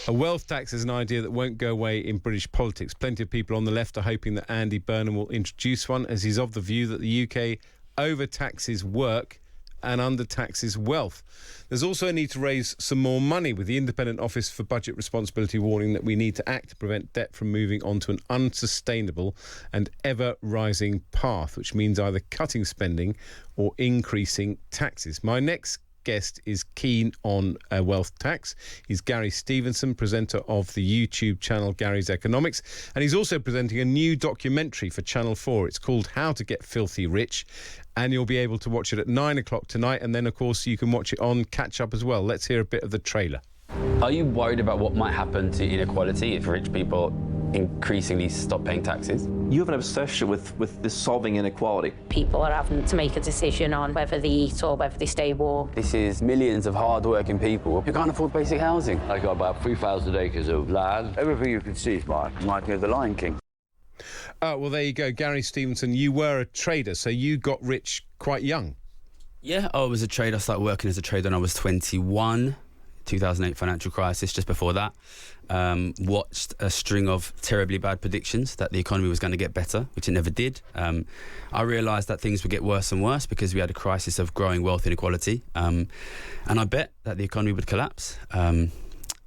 A wealth tax is an idea that won't go away in British politics. Plenty of people on the left are hoping that Andy Burnham will introduce one, as he's of the view that the UK overtaxes work and undertaxes wealth. There's also a need to raise some more money, with the Independent Office for Budget Responsibility warning that we need to act to prevent debt from moving onto an unsustainable and ever-rising path, which means either cutting spending or increasing taxes. My next guest is keen on a wealth tax. He's Gary Stevenson, presenter of the YouTube channel Gary's Economics, and he's also presenting a new documentary for Channel 4. It's called How to Get Filthy Rich, and you'll be able to watch it at 9 o'clock tonight, and then of course you can watch it on Catch Up as well. Let's hear a bit of the trailer. Are you worried about what might happen to inequality if rich people increasingly stop paying taxes? You have an obsession with this solving inequality. People are having to make a decision on whether they eat or whether they stay warm. This is millions of hard-working people who can't afford basic housing. I got about 3,000 acres of land. Everything you can see is mine. Reminds me of the Lion King. Well, there you go. Gary Stevenson, you were a trader, so you got rich quite young. Yeah, I was a trader. I started working as a trader when I was 21. 2008 financial crisis. Just before that, watched a string of terribly bad predictions that the economy was going to get better, which it never did. I realised that things would get worse and worse because we had a crisis of growing wealth inequality, and I bet that the economy would collapse. I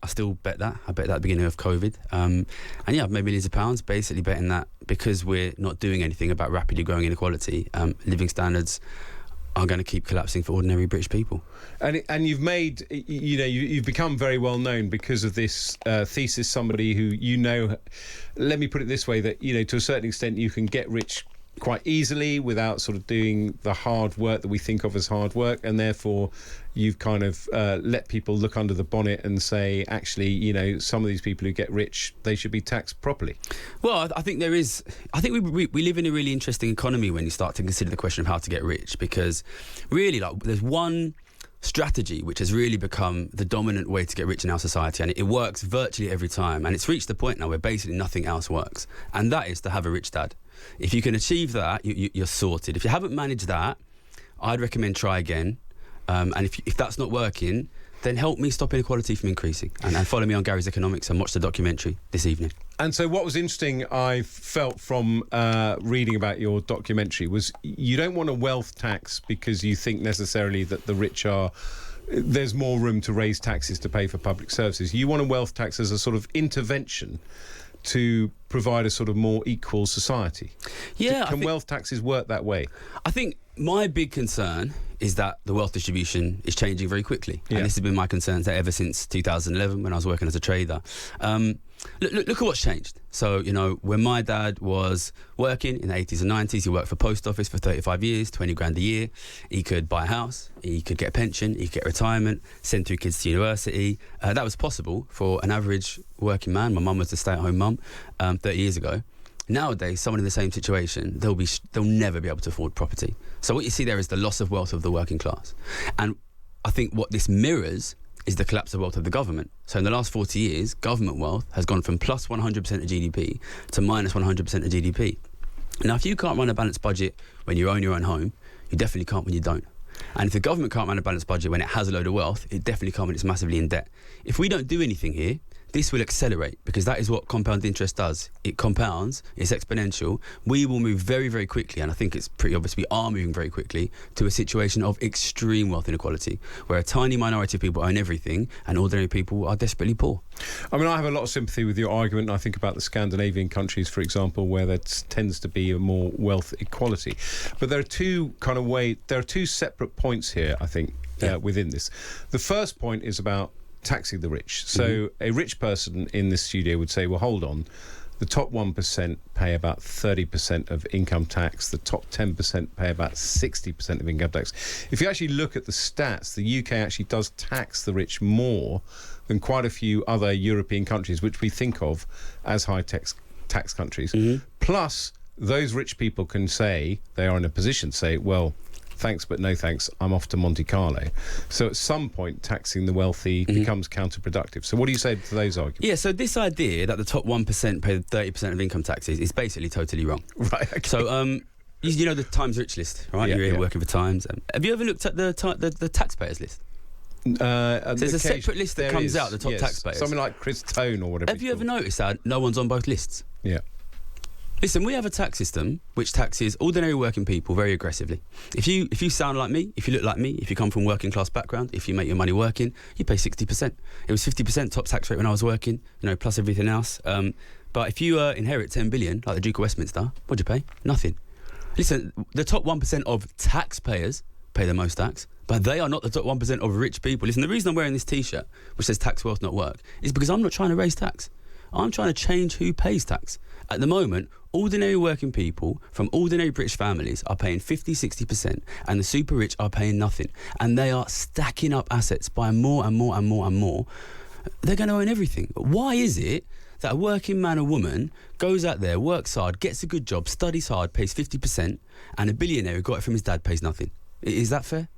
still bet that. I bet that at the beginning of COVID. And yeah, I've made millions of pounds basically betting that because we're not doing anything about rapidly growing inequality, living standards are going to keep collapsing for ordinary British people. And you've made, you've become very well known because of this thesis. Somebody who, let me put it this way, that, to a certain extent you can get rich quite easily without sort of doing the hard work that we think of as hard work, and therefore you've kind of let people look under the bonnet and say, actually, some of these people who get rich, they should be taxed properly. Well, I think we live in a really interesting economy when you start to consider the question of how to get rich, because really, there's one strategy which has really become the dominant way to get rich in our society, and it works virtually every time, and it's reached the point now where basically nothing else works, and that is to have a rich dad. If you can achieve that, you're sorted. If you haven't managed that, I'd recommend try again, and if that's not working, then help me stop inequality from increasing, and follow me on Gary's Economics and watch the documentary this evening. And so what was interesting, I felt from reading about your documentary, was you don't want a wealth tax because you think necessarily that the rich there's more room to raise taxes to pay for public services. You want a wealth tax as a sort of intervention to provide a sort of more equal society. Yeah, Can wealth taxes work that way? I think my big concern is that the wealth distribution is changing very quickly. Yeah. And this has been my concern ever since 2011 when I was working as a trader. Look at what's changed. So, when my dad was working in the 80s and 90s, he worked for Post Office for 35 years, 20 grand a year. He could buy a house, he could get a pension, he could get retirement, send 2 kids to university. That was possible for an average working man. My mum was a stay-at-home mum 30 years ago. Nowadays, someone in the same situation, they'll never be able to afford property. So what you see there is the loss of wealth of the working class. And I think what this mirrors is the collapse of wealth of the government. So in the last 40 years, government wealth has gone from plus 100% of GDP to minus 100% of GDP. Now, if you can't run a balanced budget when you own your own home, you definitely can't when you don't. And if the government can't run a balanced budget when it has a load of wealth, it definitely can't when it's massively in debt. If we don't do anything here, this will accelerate, because that is what compound interest does. It compounds, it's exponential. We will move very, very quickly, and I think it's pretty obvious we are moving very quickly to a situation of extreme wealth inequality, where a tiny minority of people own everything and ordinary people are desperately poor. I mean, I have a lot of sympathy with your argument, and I think about the Scandinavian countries, for example, where there tends to be a more wealth equality. But there are two separate points here, I think, within this. The first point is about taxing the rich. So a rich person in this studio would say, well, hold on, the top 1% pay about 30% of income tax, the top 10% pay about 60% of income tax. If you actually look at the stats, the UK actually does tax the rich more than quite a few other European countries, which we think of as high tax countries. Plus, those rich people can say, they are in a position to say, well, thanks but no thanks, I'm off to Monte Carlo. So at some point, taxing the wealthy becomes counterproductive. So what do you say to those arguments? Yeah, so this idea that the top 1% pay 30% of income taxes is basically totally wrong. Right, okay. So the Times Rich list, right? Yeah, You're working for Times. Have you ever looked at the taxpayers list? So there's a separate list that comes out, the top taxpayers. Something like Chris Tone or whatever. Have you ever noticed that no one's on both lists? Yeah. Listen, we have a tax system which taxes ordinary working people very aggressively. If you sound like me, if you look like me, if you come from working class background, if you make your money working, you pay 60%. It was 50% top tax rate when I was working, plus everything else. But if you inherit 10 billion, like the Duke of Westminster, what'd you pay? Nothing. Listen, the top 1% of taxpayers pay the most tax, but they are not the top 1% of rich people. Listen, the reason I'm wearing this T-shirt, which says tax, wealth, not work, is because I'm not trying to raise tax. I'm trying to change who pays tax. At the moment, ordinary working people from ordinary British families are paying 50-60%, and the super rich are paying nothing. And they are stacking up assets by more and more and more and more. They're going to own everything. Why is it that a working man or woman goes out there, works hard, gets a good job, studies hard, pays 50%, and a billionaire who got it from his dad pays nothing? Is that fair?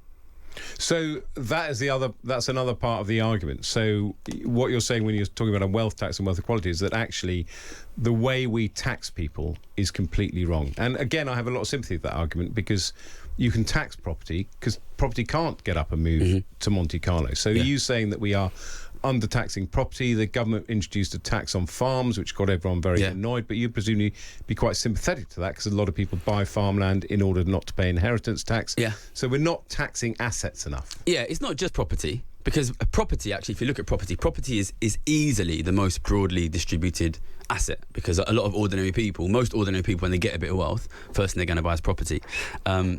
So that's another part of the argument. So what you're saying when you're talking about a wealth tax and wealth equality is that actually the way we tax people is completely wrong. And again, I have a lot of sympathy with that argument, because you can tax property because property can't get up and move to Monte Carlo. So are you saying that we are undertaxing property? The government introduced a tax on farms, which got everyone very annoyed, but you'd presumably be quite sympathetic to that, because a lot of people buy farmland in order not to pay inheritance tax. So we're not taxing assets enough. It's not just property, because property, actually, if you look at property is easily the most broadly distributed asset, because a lot of most ordinary people, when they get a bit of wealth, first thing they're going to buy is property.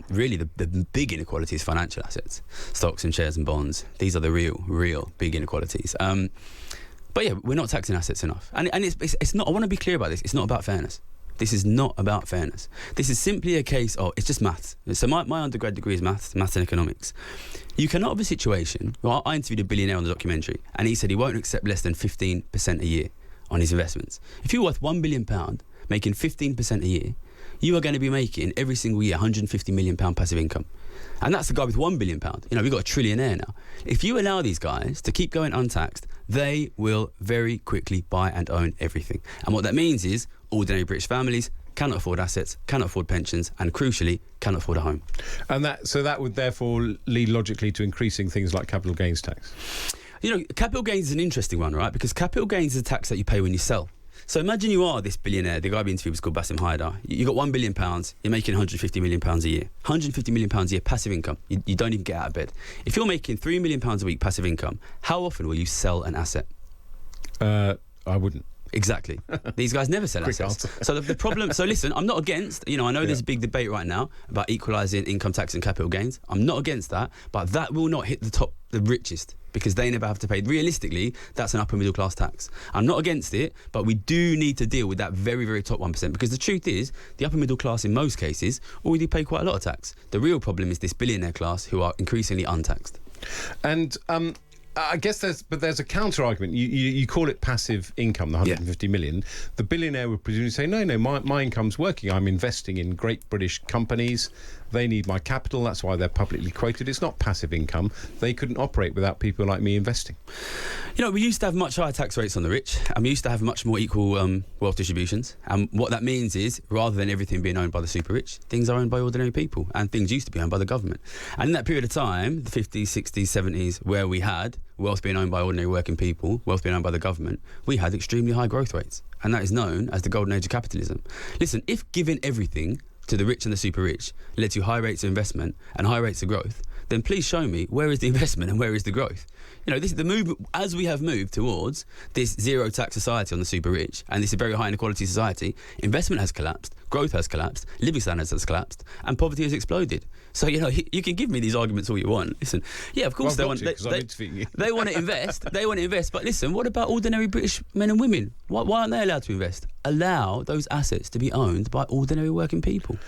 Really, the big inequality is financial assets, stocks and shares and bonds. These are the real big inequalities. But yeah, we're not taxing assets enough. And it's not, I want to be clear about this, it's not about fairness. This is not about fairness. This is simply a case of, it's just maths. So my undergrad degree is maths and economics. You cannot have a situation, I interviewed a billionaire on the documentary, and he said he won't accept less than 15% a year on his investments. If you're worth £1 billion, making 15% a year, you are going to be making every single year £150 million passive income. And that's the guy with £1 billion. We've got a trillionaire now. If you allow these guys to keep going untaxed, they will very quickly buy and own everything. And what that means is ordinary British families cannot afford assets, cannot afford pensions, and crucially, cannot afford a home. And that would therefore lead logically to increasing things like capital gains tax. Capital gains is an interesting one, right? Because capital gains is a tax that you pay when you sell. So imagine you are this billionaire. The guy we interviewed was called Bassem Haidar. You got £1 billion. You're making £150 million a year. £150 million a year passive income. You don't even get out of bed. If you're making £3 million a week passive income, how often will you sell an asset? I wouldn't. Exactly. These guys never sell assets. So the problem... So listen, I'm not against... I know there's a big debate right now about equalising income tax and capital gains. I'm not against that, but that will not hit the richest, because they never have to pay. Realistically, that's an upper middle class tax. I'm not against it, but we do need to deal with that very, very top 1%, because the truth is, the upper middle class in most cases already pay quite a lot of tax. The real problem is this billionaire class who are increasingly untaxed. And I guess there's a counter argument. You call it passive income, the 150 million. The billionaire would presumably say, no, my income's working. I'm investing in great British companies. They need my capital. That's why they're publicly quoted. It's not passive income. They couldn't operate without people like me investing. We used to have much higher tax rates on the rich, and we used to have much more equal wealth distributions. And what that means is, rather than everything being owned by the super rich, things are owned by ordinary people, and things used to be owned by the government. And in that period of time, the 50s, 60s, 70s, where we had wealth being owned by ordinary working people, wealth being owned by the government, we had extremely high growth rates. And that is known as the golden age of capitalism. Listen, if giving everything to the rich and the super rich led to high rates of investment and high rates of growth, then please show me where is the investment and where is the growth. This is the movement. As we have moved towards this zero tax society on the super rich and this very high inequality society, investment has collapsed, growth has collapsed, living standards has collapsed, and poverty has exploded. So you can give me these arguments all you want. Listen, of course they want to invest. They want to invest. But listen, what about ordinary British men and women? Why aren't they allowed to invest? Allow those assets to be owned by ordinary working people.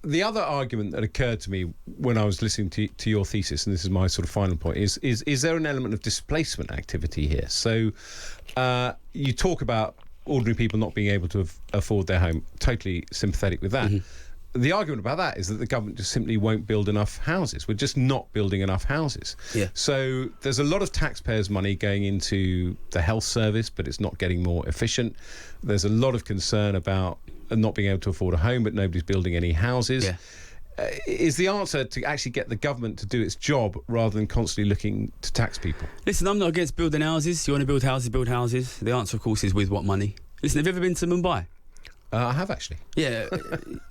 The other argument that occurred to me when I was listening to your thesis, and this is my sort of final point, is there an element of displacement activity here? So you talk about ordinary people not being able to afford their home. Totally sympathetic with that. Mm-hmm. The argument about that is that the government just simply won't build enough houses. We're just not building enough houses. Yeah. So there's a lot of taxpayers' money going into the health service, but it's not getting more efficient. There's a lot of concern about not being able to afford a home, but nobody's building any houses. Yeah. is the answer to actually get the government to do its job rather than constantly looking to tax people? Listen, I'm not against building houses. You want to build houses, build houses. The answer, of course, is with what money. Listen, have you ever been to Mumbai? I have actually. Yeah,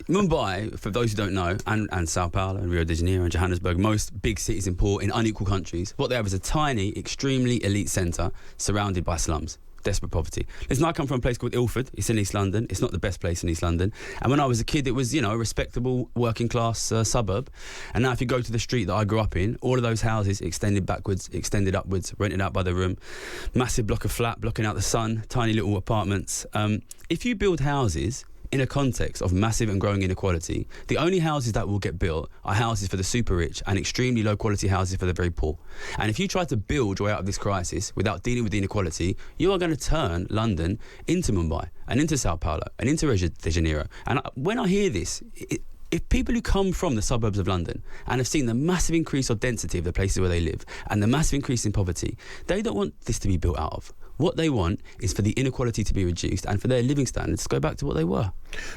Mumbai, for those who don't know, and Sao Paulo and Rio de Janeiro and Johannesburg, most big cities in unequal countries, what they have is a tiny, extremely elite centre surrounded by slums. Desperate poverty. Listen, I come from a place called Ilford. It's in East London. It's not the best place in East London. And when I was a kid, it was, a respectable working class suburb. And now if you go to the street that I grew up in, all of those houses extended backwards, extended upwards, rented out by the room. Massive block of flat, blocking out the sun, tiny little apartments. If you build houses in a context of massive and growing inequality, the only houses that will get built are houses for the super rich and extremely low quality houses for the very poor. And if you try to build your way out of this crisis without dealing with the inequality, you are going to turn London into Mumbai and into Sao Paulo and into Rio de Janeiro. And when I hear this, if people who come from the suburbs of London and have seen the massive increase of density of the places where they live and the massive increase in poverty, they don't want this to be built out of. What they want is for the inequality to be reduced and for their living standards to go back to what they were.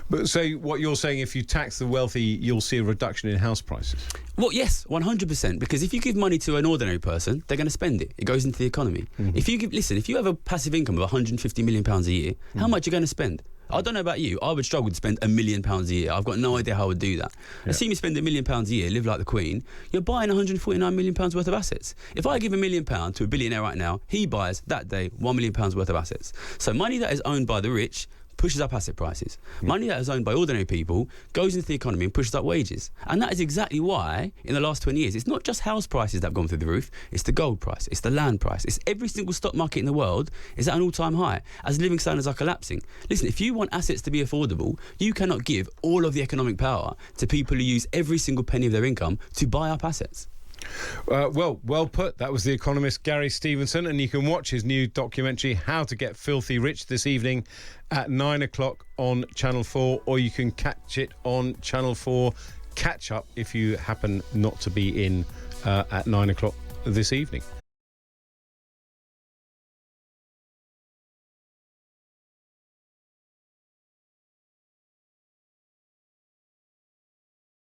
But so what you're saying, if you tax the wealthy, you'll see a reduction in house prices? Well, yes, 100%. Because if you give money to an ordinary person, they're going to spend it. It goes into the economy. Mm-hmm. If you have a passive income of £150 million a year, how much are you going to spend? I don't know about you. I would struggle to spend £1 million a year. I've got no idea how I would do that. Yeah. Assume you spend £1 million a year, live like the Queen, you're buying £149 million worth of assets. If I give £1 million to a billionaire right now, he buys that day £1 million worth of assets. So money that is owned by the rich pushes up asset prices. Money that is owned by ordinary people goes into the economy and pushes up wages. And that is exactly why, in the last 20 years, it's not just house prices that have gone through the roof, it's the gold price, it's the land price, it's every single stock market in the world is at an all-time high, as living standards are collapsing. Listen, if you want assets to be affordable, you cannot give all of the economic power to people who use every single penny of their income to buy up assets. Well put. That was the economist Gary Stevenson, and you can watch his new documentary How to Get Filthy Rich this evening at 9 o'clock on Channel 4, or you can catch it on Channel 4 Catch Up if you happen not to be in at 9 o'clock this evening.